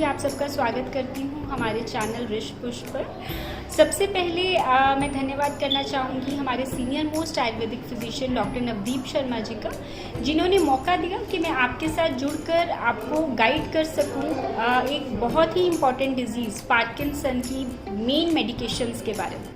जी, आप सबका स्वागत करती हूँ हमारे चैनल रिश पुष्प पर। सबसे पहले मैं धन्यवाद करना चाहूँगी हमारे senior most ayurvedic physician doctor Navdeep Sharma ji का, जिन्होंने मौका दिया कि मैं आपके साथ जुड़कर आपको गाइड कर सकूँ एक बहुत ही इम्पॉर्टेंट डिजीज़ पार्किंसन की मेन मेडिकेशंस के बारे में।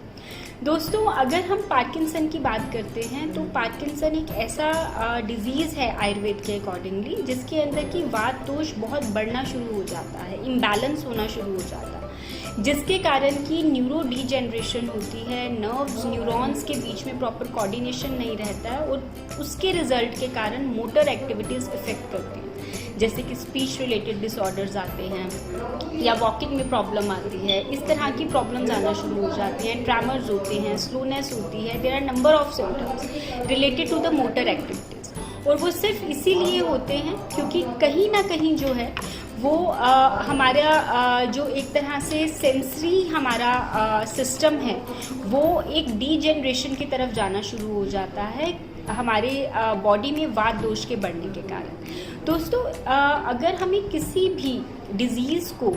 दोस्तों, अगर हम पार्किंसन की बात करते हैं तो पार्किंसन एक ऐसा डिज़ीज़ है आयुर्वेद के अकॉर्डिंगली जिसके अंदर की वात दोष बहुत बढ़ना शुरू हो जाता है, इम्बैलेंस होना शुरू हो जाता है, जिसके कारण की न्यूरो डीजेनरेशन होती है, नर्व्स न्यूरॉन्स के बीच में प्रॉपर कोऑर्डिनेशन नहीं रहता है और उसके रिजल्ट के कारण मोटर एक्टिविटीज़ इफेक्ट करती हैं, जैसे कि स्पीच रिलेटेड डिसऑर्डर्स आते हैं या वॉकिंग में प्रॉब्लम आती है। इस तरह की प्रॉब्लम्स आना शुरू हो जाती हैं, ट्रैमर्स होते हैं, स्लोनेस होती है। There are number of symptoms related to the motor activities, और वो सिर्फ इसीलिए होते हैं क्योंकि कहीं ना कहीं जो है वो हमारा जो एक तरह से सेंसरी हमारा सिस्टम है वो एक डीजेनरेशन की तरफ जाना शुरू हो जाता है हमारे बॉडी में वात दोष के बढ़ने के कारण। दोस्तों, अगर हमें किसी भी डिज़ीज़ को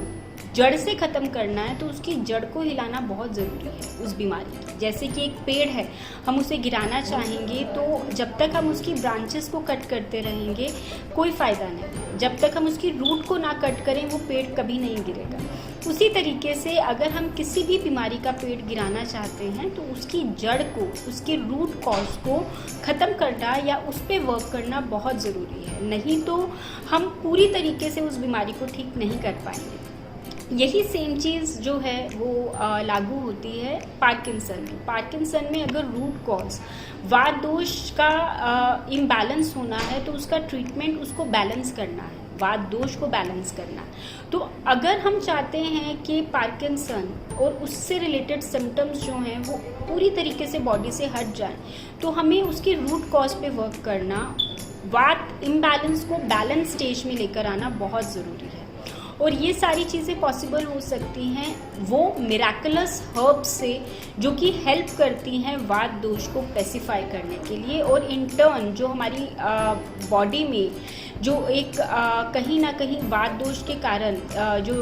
जड़ से ख़त्म करना है तो उसकी जड़ को हिलाना बहुत ज़रूरी है उस बीमारी की। जैसे कि एक पेड़ है, हम उसे गिराना चाहेंगे तो जब तक हम उसकी ब्रांचेस को कट करते रहेंगे कोई फ़ायदा नहीं। जब तक हम उसकी रूट को ना कट करें वो पेड़ कभी नहीं गिरेगा। उसी तरीके से अगर हम किसी भी बीमारी का पेड़ गिराना चाहते हैं तो उसकी जड़ को, उसके रूट कॉज को ख़त्म करना या उस पर वर्क करना बहुत ज़रूरी है, नहीं तो हम पूरी तरीके से उस बीमारी को ठीक नहीं कर पाएंगे। यही सेम चीज़ जो है वो लागू होती है पार्किंसन में। पार्किंसन में अगर रूट कॉज वात दोष का इम्बैलेंस होना है तो उसका ट्रीटमेंट उसको बैलेंस करना है, वात दोष को बैलेंस करना। तो अगर हम चाहते हैं कि पार्किंसन और उससे रिलेटेड सिम्टम्स जो हैं वो पूरी तरीके से बॉडी से हट जाएं तो हमें उसके रूट कॉज पे वर्क करना, वात इम्बैलेंस को बैलेंस स्टेज में लेकर आना बहुत ज़रूरी है। और ये सारी चीज़ें पॉसिबल हो सकती हैं वो मिराकुलस हर्ब्स से जो कि हेल्प करती हैं वात दोष को पेसिफाई करने के लिए, और इन टर्न जो हमारी बॉडी में जो एक कहीं ना कहीं वात दोष के कारण जो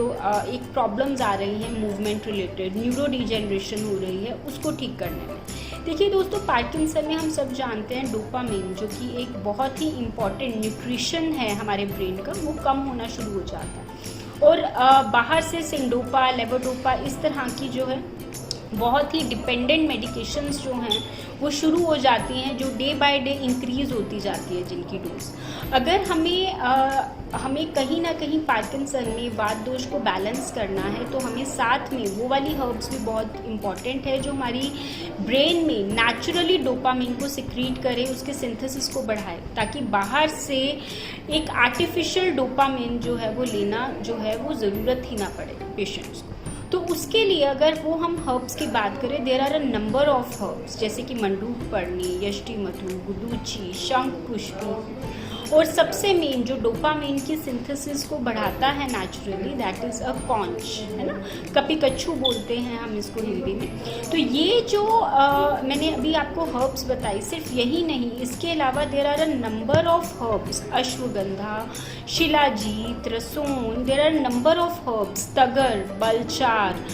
एक प्रॉब्लम्स आ रही हैं मूवमेंट रिलेटेड, न्यूरो डीजेनरेशन हो रही है, उसको ठीक करने में। देखिए दोस्तों, पार्किंसन में हम सब जानते हैं डोपामिन जो कि एक बहुत ही इम्पॉर्टेंट न्यूट्रिशन है हमारे ब्रेन का, वो कम होना शुरू हो जाता है और बाहर से सिंडोपा, लेवोडोपा इस तरह की जो है बहुत ही डिपेंडेंट मेडिकेशंस जो हैं वो शुरू हो जाती हैं, जो डे बाय डे इंक्रीज़ होती जाती है जिनकी डोज। अगर हमें कहीं ना कहीं पार्किंसन में वात दोष को बैलेंस करना है तो हमें साथ में वो वाली हर्ब्स भी बहुत इंपॉर्टेंट है जो हमारी ब्रेन में नेचुरली डोपामिन को सिक्रीट करे, उसके सिंथेसिस को बढ़ाए, ताकि बाहर से एक आर्टिफिशियल डोपामिन जो है वो लेना जो है वो ज़रूरत ही ना पड़े पेशेंट्स को। तो उसके लिए अगर वो हम हर्ब्स की बात करें, there are a number of herbs, जैसे कि मंडूकपर्णी, यष्टिमधु, गुडूची, शंखपुष्पी, और सबसे मेन जो डोपामिन की सिंथेसिस को बढ़ाता है naturally, that is a conch, है ना, कपिकच्छू बोलते हैं हम इसको हिंदी में। तो ये जो मैंने अभी आपको हर्ब्स बताई, सिर्फ यही नहीं, इसके अलावा there are a number of herbs, ashwagandha, shilajit, rason, there are number of herbs, tagar, balchar,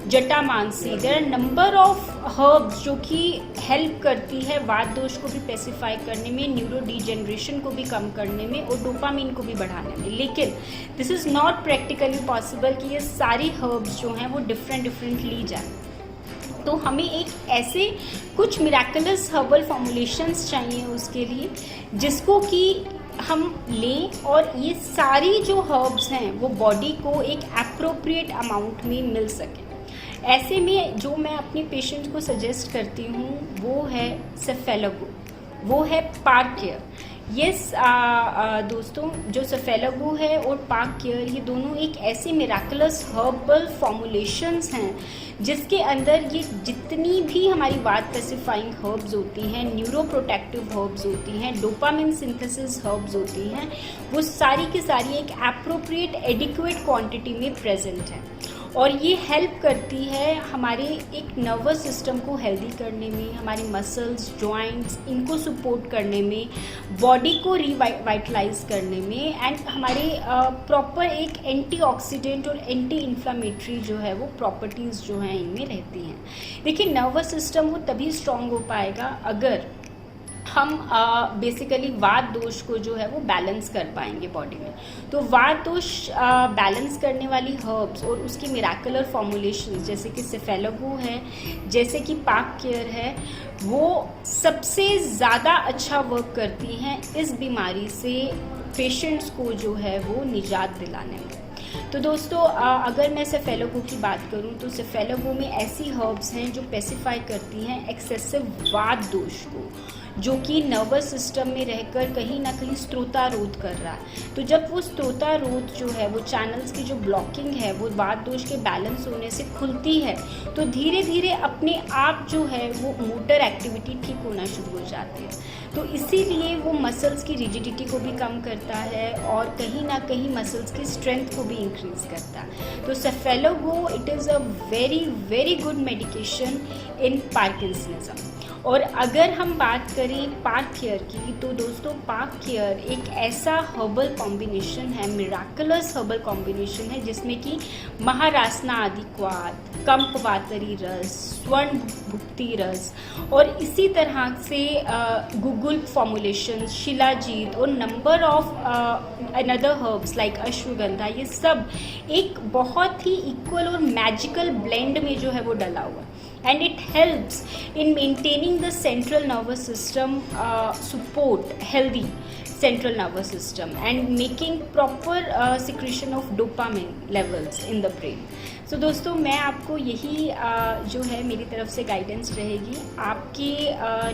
jatamansi, there are number of herbs जो कि हेल्प करती है वात दोष को भी पेसिफाई करने में, न्यूरो डीजेनरेशन को भी कम करने में और डोपामिन को भी बढ़ाने में। लेकिन this is not practically possible कि ये सारी हर्ब्स जो हैं वो डिफरेंट ली जाए। तो हमें एक ऐसे कुछ मिराकुलस हर्बल फॉर्मुलेशंस चाहिए उसके लिए, जिसको कि हम लें और ये सारी जो हर्ब्स हैं वो बॉडी को एक एप्रोप्रिएट अमाउंट में मिल सके। ऐसे में जो मैं अपने पेशेंट्स को सजेस्ट करती हूँ वो है सेफेलागो, वो है पार्क। यस दोस्तों, जो सेफेलागो है और पाक केयर, ये दोनों एक ऐसे मिराकुलस हर्बल फॉर्मुलेशंस हैं जिसके अंदर ये जितनी भी हमारी वात पेसिफाइंग हर्ब्स होती हैं, न्यूरो प्रोटेक्टिव हर्ब्स होती हैं, डोपामिन सिंथेसिस हर्ब्स होती हैं, वो सारी की सारी एक एप्रोप्रिएट एडिक्वेट क्वांटिटी में प्रेजेंट हैं। और ये हेल्प करती है हमारे एक नर्वस सिस्टम को हेल्दी करने में, हमारे मसल्स, जॉइंट्स इनको सपोर्ट करने में, बॉडी को रिवाइटलाइज करने में, एंड हमारे प्रॉपर एक एंटीऑक्सीडेंट और एंटी इन्फ्लामेटरी जो है वो प्रॉपर्टीज़ जो हैं इनमें रहती हैं। देखिए, नर्वस सिस्टम वो तभी स्ट्रॉन्ग हो पाएगा अगर हम बेसिकली वात दोष को जो है वो बैलेंस कर पाएंगे बॉडी में। तो वात दोष बैलेंस करने वाली हर्ब्स और उसकी मिराकुलर फॉर्मुलेशन जैसे कि सेफेलोगो है, जैसे कि पाक केयर है, वो सबसे ज़्यादा अच्छा वर्क करती हैं इस बीमारी से पेशेंट्स को जो है वो निजात दिलाने में। तो दोस्तों, अगर मैं सेफेलोगो की बात करूं तो सेफेलोगो में ऐसी हर्ब्स हैं जो पेसिफाई करती हैं एक्सेसिव वात दोष को, जो कि नर्वस सिस्टम में रहकर कहीं ना कहीं स्त्रोतारोध कर रहा है। तो जब वो स्त्रोतारोध जो है वो चैनल्स की जो ब्लॉकिंग है वो वात दोष के बैलेंस होने से खुलती है, तो धीरे धीरे अपने आप जो है वो मोटर एक्टिविटी ठीक होना शुरू हो जाती है। तो इसीलिए वो मसल्स की रिजिडिटी को भी कम करता है और कहीं ना कहीं मसल्स की स्ट्रेंथ को भी इंक्रीज करता है। तो cephalogo it is a very very good medication in parkinsonism. और अगर हम बात करें पाक केयर की, तो दोस्तों पाक केयर एक ऐसा हर्बल कॉम्बिनेशन है, मिराकुलस हर्बल कॉम्बिनेशन है, जिसमें कि महारासना आदि क्वाथ, कंपवातरी रस, स्वर्ण भुक्ति रस और इसी तरह से गुगुल फॉर्मुलेशन, शिलाजीत और number of another herbs like ashwagandha, ये सब एक बहुत ही इक्वल और मैजिकल ब्लेंड में जो है वो डला हुआ है। And it helps in maintaining the central nervous system support, healthy central nervous system, and making proper secretion of dopamine levels in the brain. So दोस्तों, मैं आपको यही जो है मेरी तरफ से गाइडेंस रहेगी। आपके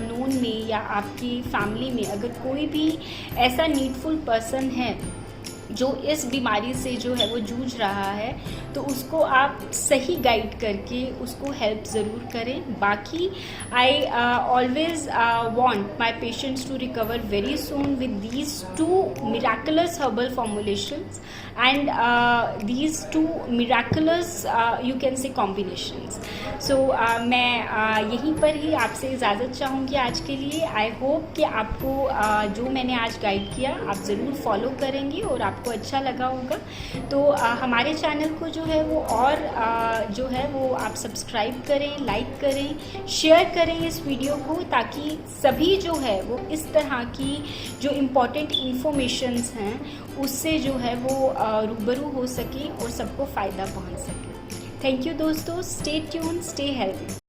नोन में या आपकी फैमिली में अगर कोई भी ऐसा नीडफुल पर्सन है जो इस बीमारी से जो है वो जूझ रहा है, तो उसको आप सही गाइड करके उसको हेल्प ज़रूर करें। बाकी I always want my patients to recover very soon with these two miraculous herbal formulations and these two miraculous you can say combinations. So मैं यहीं पर ही आपसे इजाज़त चाहूँगी आज के लिए। आई होप कि आपको जो मैंने आज गाइड किया आप ज़रूर फॉलो करेंगे और आपको अच्छा लगा होगा। तो हमारे चैनल को जो है वो और जो है वो आप सब्सक्राइब करें, लाइक करें, शेयर करें इस वीडियो को, ताकि सभी जो है वो इस तरह की जो इम्पोर्टेंट इन्फॉर्मेशंस हैं उससे जो है वो रूबरू हो सके और सबको फ़ायदा पहुंच सके। थैंक यू दोस्तों, स्टे ट्यून, स्टे हेल्दी।